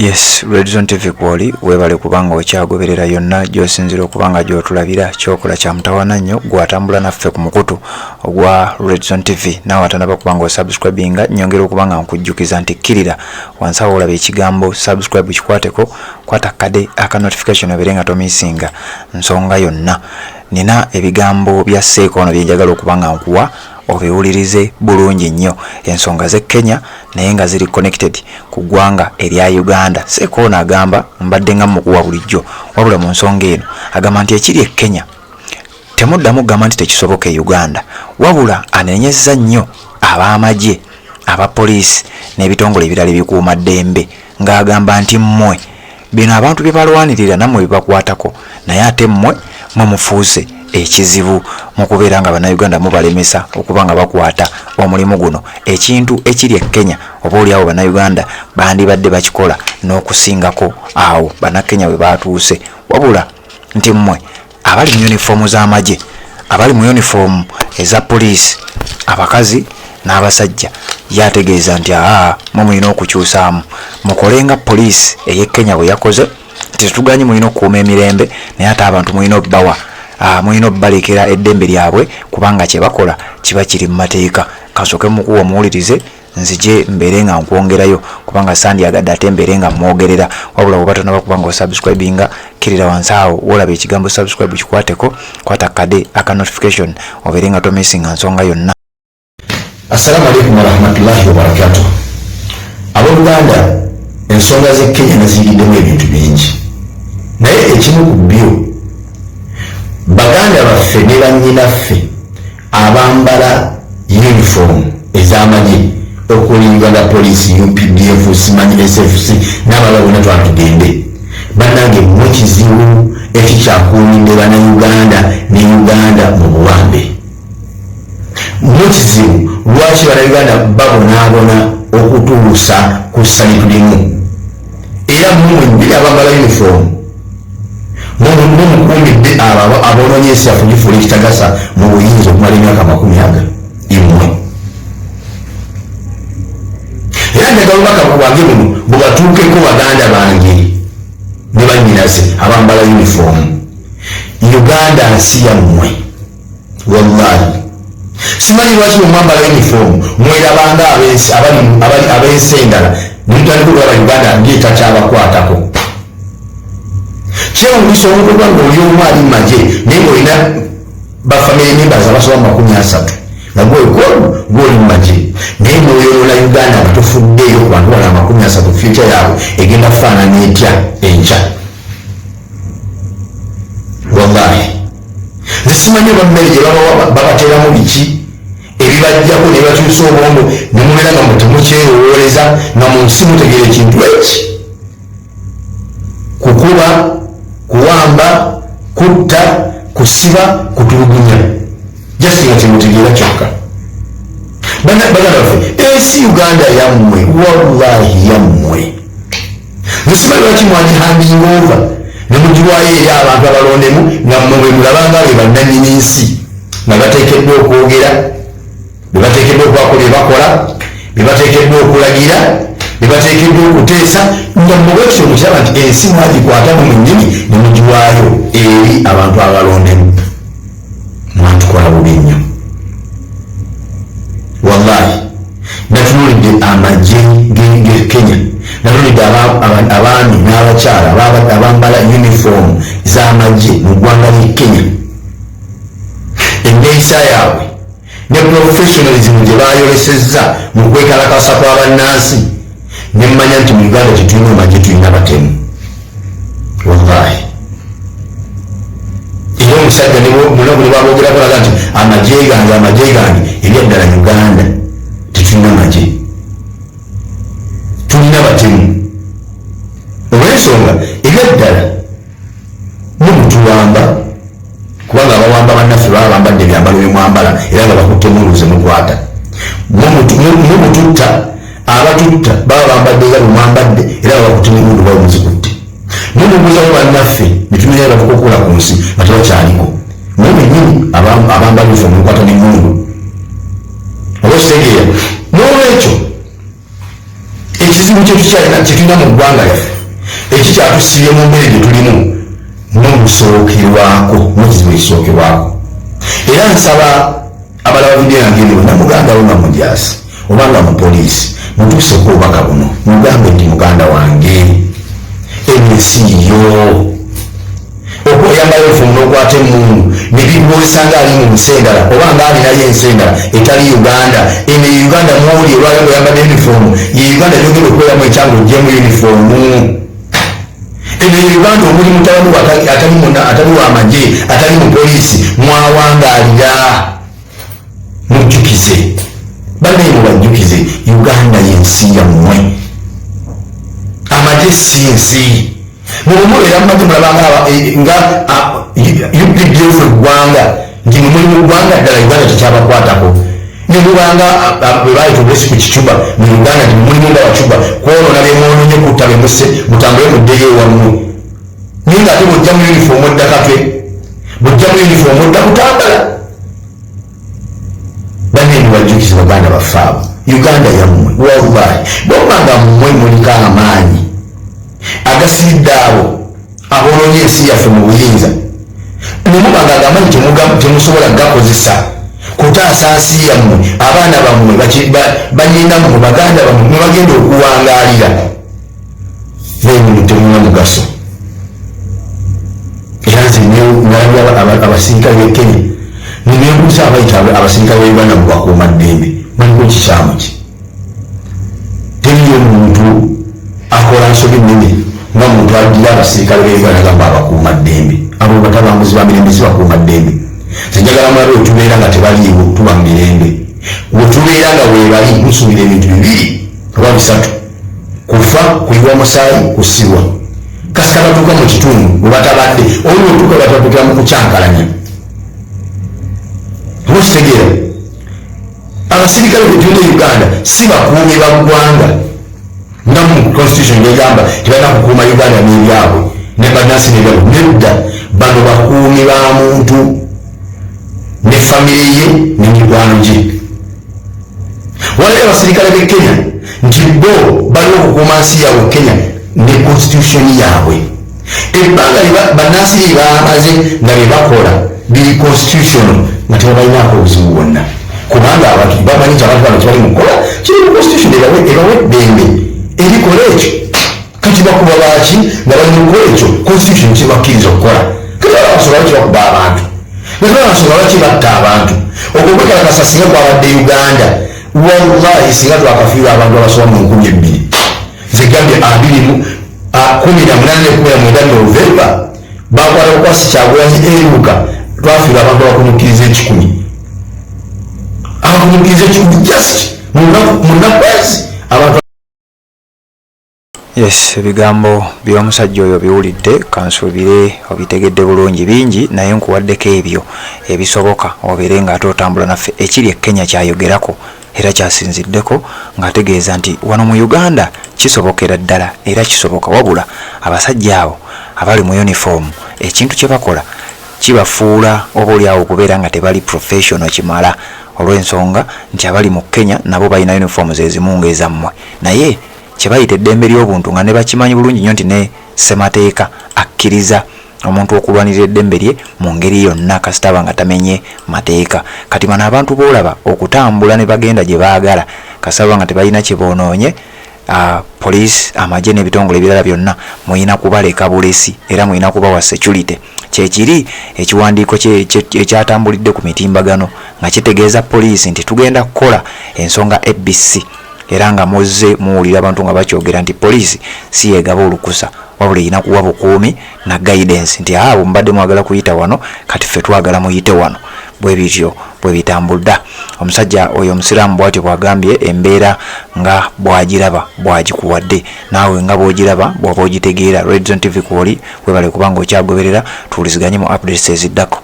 Yes, Red Zone TV kwoli webale kubanga okyagoberera yonna gyosinzira okubanga gyotulabira kyokola kya mutawana nnyo gwatambula naffe ku mukutu ogwa Red Zone TV nawe atanaba kubanga osubscribinga nyongera okubanga nkujjukiza nti kirira wansi awo olaba ekigambo subscribe kikwateko kwata kade aka notification oberenga tomisinga nsonga yonna nina ebigambo bya seekono byenjagala okubanga nkuwa obiwulirize bulungi nnyo ensonga ze Kenya naye nga ziri connected ku ggwanga erya Uganda. Seekono agamba mbadde nga mukuwa bulijjo wabula mu nsonga eno agamba nti ekiri e Kenya temuddamu gamba nti tekisoboka e Uganda wabula anenyezza nnyo ab'amagye abapoliisi n'ebitongole ebirala ebikuuma ddembe ng'agamba nti mmwe bino abantu bye balwanirira nammwe bibakwatako naye ate mmwe mufuuse ekizibu mu kubeera nga bannayuganda mubalemesa okuba nga bakwata omulimu guno ekintu ekiri e Kenya oba oliawo bannayuganda bandibadde bakikola n'okusingako awo bannakenya bwe batuuse wabula nti mmwe abali mu yunifoomu z'amagye abali mu yunifoomu eza poliisi abakazi n'abasajja yategeeza nti mwe mulina okukyusaamu mukolenga poliisi ey'e Kenya bwe yakoze tetuganye mulina okukuuma emirembe naye ate abantu mulina obbawa mulina obbalekera eddembe lyabwe kubanga kye bakola kiba kiri mu mateeka. Kasooke mukuwa muwulirize nzije mbeere nga nkwongerayo kubanga sandyagadde ate mbeere nga mwogerera wabula bwe batonaba kubanga osubscribinga kirira wansi awo wolaba ekigambo subscribe kikwateko kwata kade aka notification obeere nga tomisinga nsonga yonna. Assalamu alaikum warahmatullahi wabarakatuh. Abooluganda ensonga ze Kenya naziyiddemu ebintu bingi naye ekimu ku byo baganda baffe ne bannyinaffe abambala uniform ez'amagye okuli Uganda Police, UPDF, simanyi SFC n'abalala bonna twatugende bannange mu kizibu ekikyakuumidde bannayuganda ne Uganda mu buwambe. Mu kizibu lwaki bannayuganda babonaabona okutuusa ku ssalitu limu era mumwe abambala uniform mumukumidde abonoonyesa fujifuula ekitagasa mu buyinza okumala emyaka 40 imwe era njagala obubaka bwange buno bwebatuukeko baganda bange ne bannyinase abambala uniform. Uganda nsi yammwe wallahi simanyi lwaki bwemwambala uniform mwerabanga ab'ensi endala nemutandika olwaba Uganda ng'etakyabakwatako kyewunyisa omukuba ng'oli omu ali mu magye naye ng'olina bafamily members abasoba 30 nga gw'oli mu magye naye ng'oyolola Uganda nga tofuddeeyo ku bantu bala 30 future yaabwe egenda kufaanana etya enkya. Wallahi nze simanyi bammere gye babateeramu biki ebibajjako ne bakyusa obwongo ne mubeera nga temukyerowoleza nga mu nsi mutegeera ekintu eki kukuba kuwamba kutta kusiba kutulugunya just nga kyemutegeera kyokka. Baganda baffe ensi Uganda yammwe wallahi yammwe nsimanyi lwaki mwanyihandinga ova ne mugiwayo eri abantu abalondemu nga mmwe mulabanga be bannannyini nsi nga bateekeddwa okwogera be bateekeddwa okubaako bye bakola be bateekeddwa okulagira be bateekeddwa okuteesa nga mubekyo mukiraba nti ensi mwagikwatamu mwennyini ne mugiwaayo eri abantu abalondemu mwatukola bubi nnyo. Wallahi natunulidde amagye ge Kenya natunulidde abaami n'abakyala abambala uniform z'amagye mu ggwanga ly'e Kenya enneeyisa yaabwe ne professionalism gye bayolesezza mu kwekalakasa kw'abannansi ne mmanya nti mu Uganda tetulina amagye tulina batemu. Wallahi era omusajja munobu ne baboogera balaga nti amagye gange ebyaddala Uganda tetulina magye tulina batemu olw'ensonga ebyaddala mumutuwamba kubanga abawamba bannaffe baba bambadde ebyambalo byemwambala era nga bakutte muluze mukwata mumututta abatutta baba bambadde nga bwemwambadde era nga bakutte nemundu baba muzikutte mumuguzawo bannaffe netumenya batukokola ku nsi nga tebakyaliko mwenyini abambala bife mukwata nemundu oba okitegeera. N'olwekyo ekizibu ekizibu kyetulina mu ggwanga lyaffe ekikyatusiibye mu mbeera gye tulimu n'okusookerwako n'ekizibu ekisookerwako. Era nsaba abalaba vidiyo yange eno namuganda wo nga mujaasi oba nga mupoliisi mutuuseko obubaka buno mugambe nti muganda wange ensi yo okuyambayo ofumu n'okwata emmundu nebibwosanga ali mu nsi endala oba nga alinayo ensi endala etali Uganda. eno Uganda mwoli olwaliro oyambadde yunifoomu ye Uganda gyogenda okweramu ekyanga ogyemu yunifoomu. eno Uganda omuli mutabani atali wamagye atali mu poliisi mwawangaalira mujjukize bannaye mubajjukize Uganda yensi yammwe amagye si nsi mumubeera mumagye mulabanga nga UPDF eggwanga nti mumuli mu ggwanga ddala Uganda tekyabakwatako nemubanga bebayita obwesi ku kicuba mu Uganda nti mulimu nga bacuba kwolona bemwononye kutta bemuse mutambule muddeyo ewammwe naye nga ate bwojja mu yunifoomu odda katwe bwojja mu yunifoomu odda kutambala. Banne nibajjukiza baganda baffe abo Uganda yammwe wallahi bwobanga mmwe muliko amaanyi agasiridde abo aboononye ensi yaffe mu buyinza nemubanga agamanyi temusobola gakozesa kutaasa nsi yammwe abaana bammwe banyinammwe baganda bammwe mwebagenda okuwangaalira nebintu temuna mugaso. Era nze nalabya abasirikale b'e Kenya nibeebuuza abayita abasirikale b'Uganda mu bakuumaddembe muliko kikyamu ki? Teriyo omuntu akola nsobi nnene nga muntu addira abasirikale b'Uganda gamba abakuumaddembe abo batabanguzi ba mirembe si bakuumaddembe. Njagala mulabe wetubeera nga tebaliiwo tuba mu mirembe wetubeera nga weebali musuubira ebintu bibiri oba bisatu kufa kuyiwa omusaayi kusibwa kasita batuuka mu kitundu bwe batabadde oli wetuuka batatukira mu kukyankalanya okitegeera abasirikale betulina Uganda si bakuumi ba ggwanga nga mu constitution negamba tebalina kukuuma Uganda n'ebyabwe ne bannansi n'ebyabwe nedda bano bakuumi ba muntu ne famire ye n'emikwano gye. Waliwo abasirikale b'e Kenya nti bo balina okukuuma nsi yaabwe Kenya ne constitution yaabwe ebbanga bannansi lye bamaze nga bye bakola biri constitution nga tebabalinaako obuzibu bwonna kubanga abantu bamanyi nti abantu bano tebali mukola kiri mu constitution ebawe eddembe erikola ekyo kati bakuba baki nga bali mukola ekyo constitution kibakkiriza okukola kati babasobola lwaki bakuba abantu babasobola lwaki batta abantu okwo kwekalakasa singa kwabadde Uganda wallahi singa twakafiirwa abantu abasoba mu 2000 zigambye 18 Novemba bakwata okwasi Kyagulanyi eruka twafiirwa abantu abakunukkiriza 10 abakunukkiriza 10 just munaku ezi abantu. Yes, ebigambo by'omusajja oyo biwulidde kansuubire obitegedde bulungi bingi naye nkuwaddeko ebyo ebisoboka obeere nga ate otambula naffe ekiri e Kenya kyayogerako era kyasinziddeko ng'ategeeza nti wano mu Uganda kisobokera ddala era kisoboka wabula abasajja abo abali mu yunifoomu ekintu kye bakola kibafuula oba oliawo okubeera nga tebali professional kimala olw'ensonga nti abali mu Kenya nabo balina yunifoomu zezimu ng'ezammwe naye kyebayita eddembe ly'obuntu nga ne bakimanyi bulungi nnyo nti ne ssemateeka akkiriza omuntu okulwanirira eddembe lye mu ngeri yonna kasitaba nga tamenye mateeka. Kati bano abantu boolaba okutambula ne bagenda gye baagala kasitaba nga tebalina kye boonoonye poliisi amagye n'ebitongole ebirala byonna muyina kubaleka bulesi era muyina kubawa security. Kyekiri ekiwandiiko ekyatambulidde ku mitimbagano nga kitegeeza poliisi nti tugenda kukola ensonga ABC era nga muzze muwulira abantu nga bakyogera nti poliisi si yeegaba olukusa wabula erina kuwa bukuumi na guidance nti abo mubadde mwagala kuyita wano kati ffe twagala muyite wano bwe bityo bwe bitambulira. Omusajja oyo omusiraamu bw'atyo bw'agambye embeera nga bw'agiraba bw'agikuwadde naawe nga bw'ogiraba bw'oba ogitegeera. Red Zone TV kwoli webale kubanga okyagoberera tuwuliziganye mu updates eziddako.